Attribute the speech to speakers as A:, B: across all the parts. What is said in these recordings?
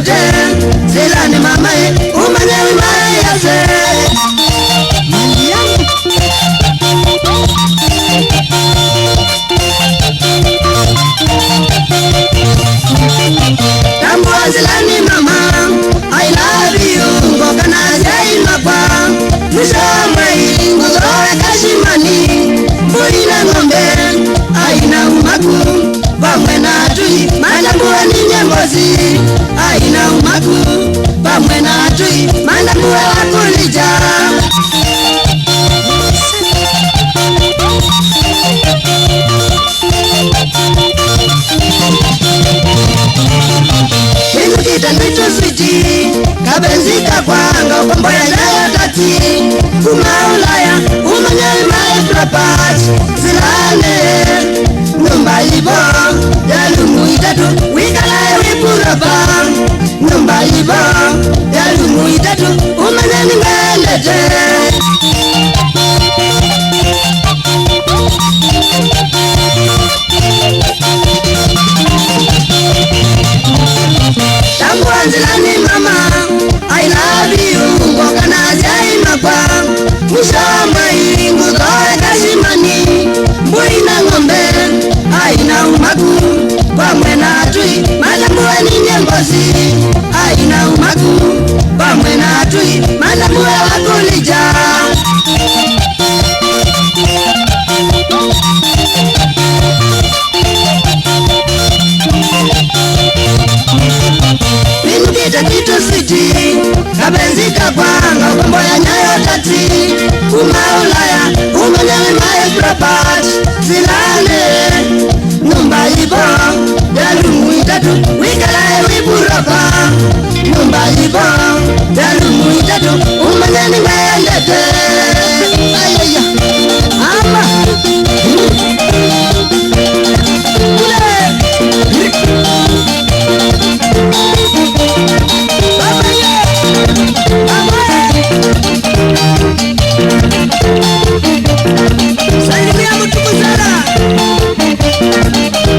A: ngwendete silani mamae umanyewi mae yase tambua silani mama I love you ngokana zei makwa Mwishamai nguzoe kashimani Mbuina ngombe aina umaku Pamwe na atui mandambua ni nyembozi aina umaku Pamwe na atui mandambua wakulija Minukita nwitu switi kabenzika kwanga ukomboya naya tati Kumaulaya umanyari mae frapat Zilane Nyumba ibo Yalumu itatu Wikalae wipuraba Nyumba ibo Yalumu itatu Umanyani ngelete Tambuanzilani mama I love you Ngokana zai makwa Mshamba ingu zoe kashimani Mbuina ngombe aina umaku Pamwe na atui mandambue ni nyembozi aina umaku Pamwe na atui mandambue wakulija Minukita kitu switi kabenzika kwanga ukomboya nyayo tati Kumaulaya umanyewi mae frapat Zilane Nyumba ibo Yalumu itatu Wikalae wipuraba Nyumba ibo Yalumu itatu Umanyani ngelete Ayaya Ama Salimia Mutukuzara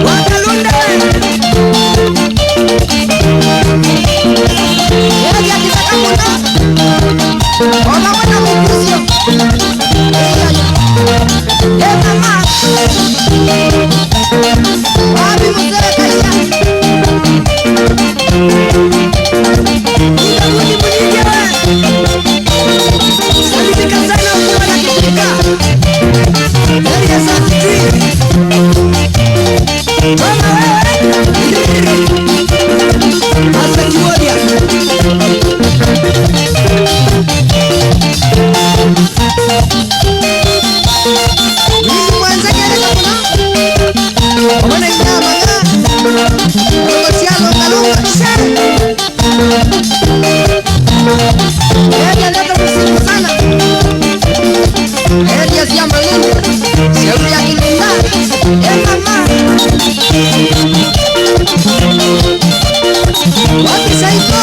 A: Wakalunde Eja kisaka muna Ola wana mukuzio mama Wabi muzere kaya Mudawuni munije Salimika sana ukula na kitika Eja sasitui Mama wewe Asa kiwodia Nini mwanzanya nila kuna Omana inama nga Omasialo kalunga Eja leta kusiku sana Eja siya malungu Seuru ya kilumba mama Wapi saiko